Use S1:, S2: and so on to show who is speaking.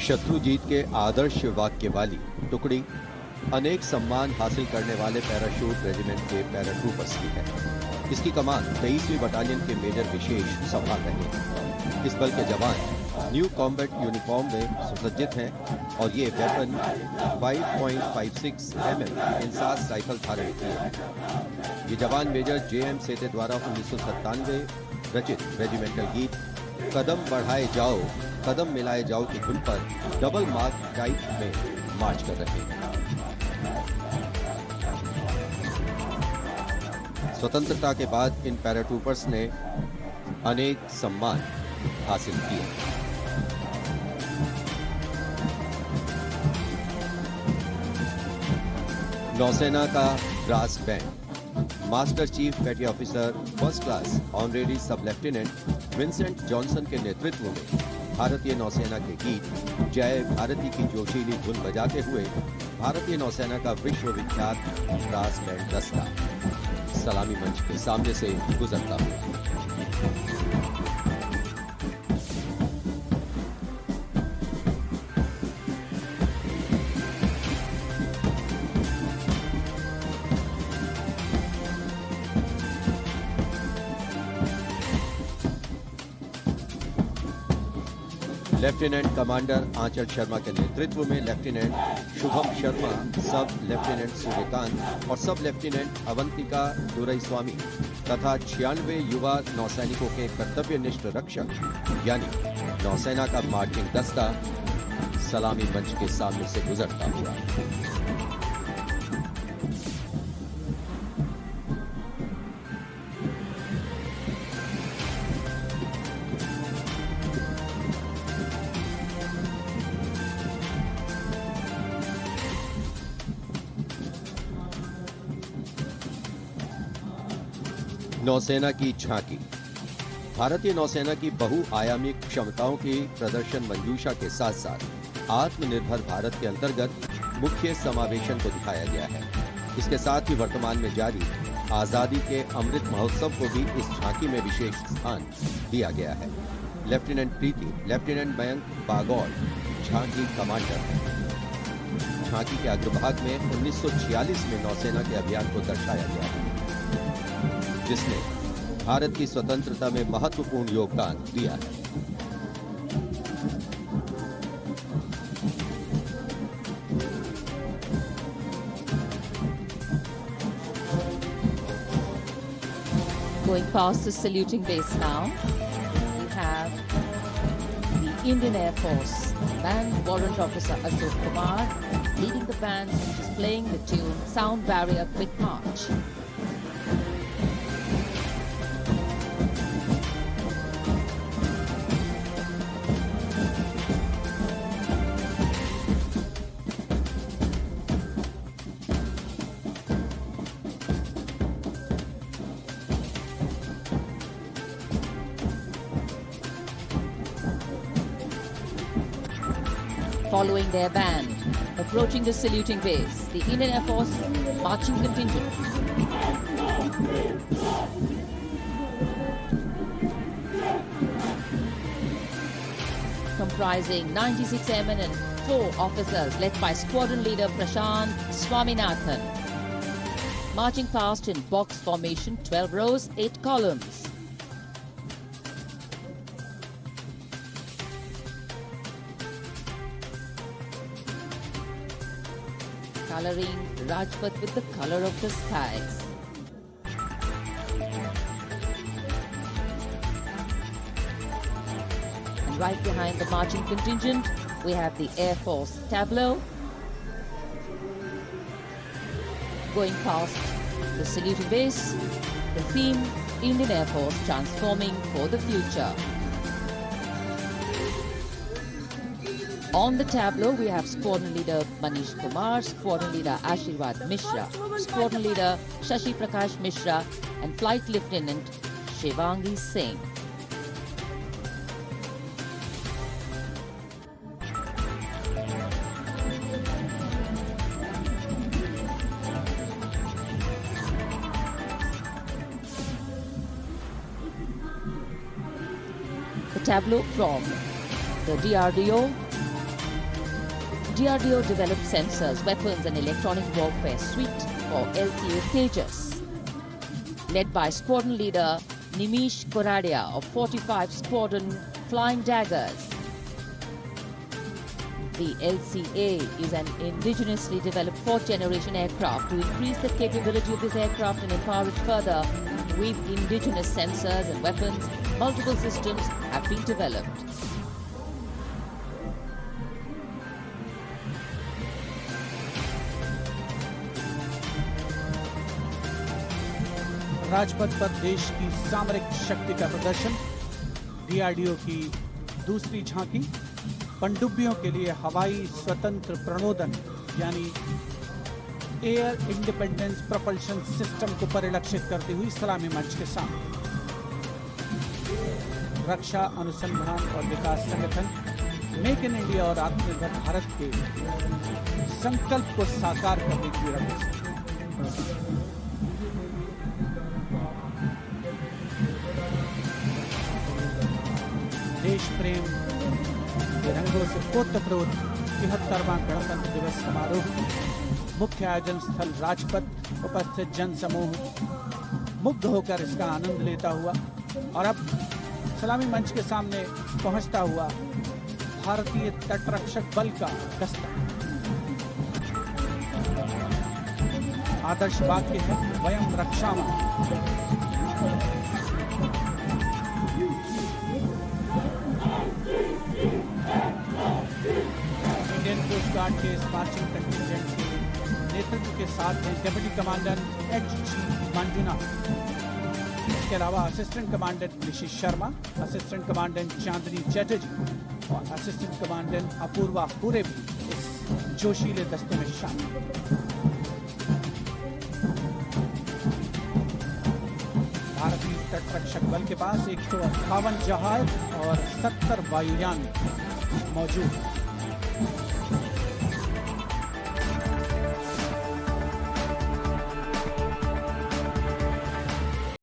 S1: शत्रुजीत के आदर्श वाक्य वाली टुकड़ी अनेक सम्मान हासिल करने वाले पैराशूट रेजिमेंट के पैराट्रूपर्स की है। इसकी कमान 23वीं बटालियन के मेजर विशेष संभाल रहे हैं। इस बल के जवान न्यू कॉम्बैट यूनिफॉर्म में सुसज्जित हैं और ये वेपन 5.56 mm इंसास राइफल धारण किए हैं। ये जवान मेजर JM सेते द्वारा 1997 रचित रेजिमेंटल गीत कदम बढ़ाए जाओ कदम मिलाए जाओ की धुन पर डबल मार्क टाइप में मार्च कर रहे हैं। स्वतंत्रता के बाद इन पैराट्रूपर्स ने अनेक सम्मान हासिल किए। नौसेना का ब्रास बैंड मास्टर चीफ पेटी ऑफिसर फर्स्ट क्लास ऑनरेरी सब लेफ्टिनेंट विंसेंट जॉनसन के नेतृत्व में भारतीय नौसेना के गीत जय भारती की जोशीली धुन बजाते हुए भारतीय नौसेना का विश्वविख्यात ब्रास बैंड दस्ता सलामी मंच के सामने से गुजरता हुआ। लेफ्टिनेंट कमांडर आंचल शर्मा के नेतृत्व में लेफ्टिनेंट शुभम शर्मा, सब लेफ्टिनेंट सूर्यकांत और सब लेफ्टिनेंट अवंतिका दुरईस्वामी तथा 96 युवा नौसैनिकों के कर्तव्यनिष्ठ रक्षक यानी नौसेना का मार्चिंग दस्ता सलामी मंच के सामने से गुजरता हुआ। नौसेना की झांकी भारतीय नौसेना की बहुआयामी क्षमताओं की प्रदर्शन मंजूषा के साथ साथ आत्मनिर्भर भारत के अंतर्गत मुख्य समावेशन को दिखाया गया है। इसके साथ ही वर्तमान में जारी आजादी के अमृत महोत्सव को भी इस झांकी में विशेष स्थान दिया गया है। लेफ्टिनेंट प्रीति, लेफ्टिनेंट मयंक बागौर झांकी कमांडर है। झांकी के अग्रभाग में 1946 में नौसेना के अभियान को दर्शाया गया है जिसने भारत की स्वतंत्रता में महत्वपूर्ण योगदान दिया है।
S2: Going past the saluting base now, we have the Indian Air Force Band Warrant Officer Ashok Kumar leading the band which is playing the tune Sound Barrier Quick March. Following their band, approaching the saluting base, the Indian Air Force marching contingent. Comprising 96 airmen and 4 officers led by squadron leader Prashant Swaminathan. Marching past in box formation, 12 rows, 8 columns. Coloring Rajpath with the color of the skies. And right behind the marching contingent, we have the Air Force tableau. Going past the saluting base, the theme Indian Air Force transforming for the future. On the tableau, we have Squadron Leader Manish Kumar, Squadron Leader Ashirwad Mishra, Squadron Leader Shashi Prakash Mishra, and Flight Lieutenant Shivangi Singh. The tableau from the DRDO, DRDO developed sensors, weapons and electronic warfare suite for LCA Tejas. Led by Squadron Leader Nimish Koradia of 45 Squadron Flying Daggers. The LCA is an indigenously developed fourth-generation aircraft. To increase the capability of this aircraft and empower it further with indigenous sensors and weapons, multiple systems have been developed.
S3: Rajpath पर देश की सामरिक शक्ति का प्रदर्शन, DRDO की दूसरी झांकी, पनडुब्बियों के लिए हवाई स्वतंत्र प्रणोदन यानी एयर इंडिपेंडेंस प्रोपल्शन सिस्टम को परिलक्षित करती हुई सलामी मंच के सामने। रक्षा अनुसंधान और विकास संगठन मेक इन इंडिया और आत्मनिर्भर भारत के संकल्प को साकार करने की रवैया। देश प्रेम के रंगों से ओतप्रोत 73वां गणतंत्र दिवस समारोह, मुख्य आयोजन स्थल राजपथ, उपस्थित जन समूह मुग्ध होकर इसका आनंद लेता हुआ और अब सलामी मंच के सामने पहुंचता हुआ भारतीय तटरक्षक बल का दस्ता। आदर्श वाक्य है वयम रक्षामः। इंडियन कोस्ट गार्ड के इस मार्चिंग कंटिंजेंट के नेतृत्व के साथ हैं डिप्टी कमांडेंट HG मंजुनाथ, इसके अलावा असिस्टेंट कमांडेंट ऋषि शर्मा, असिस्टेंट कमांडेंट चांदनी चैटर्जी और असिस्टेंट कमांडेंट अपूर्वा पूरे भी इस जोशीले दस्ते में शामिल। भारतीय तटरक्षक बल के पास 158 जहाज और 70 वायुयान मौजूद।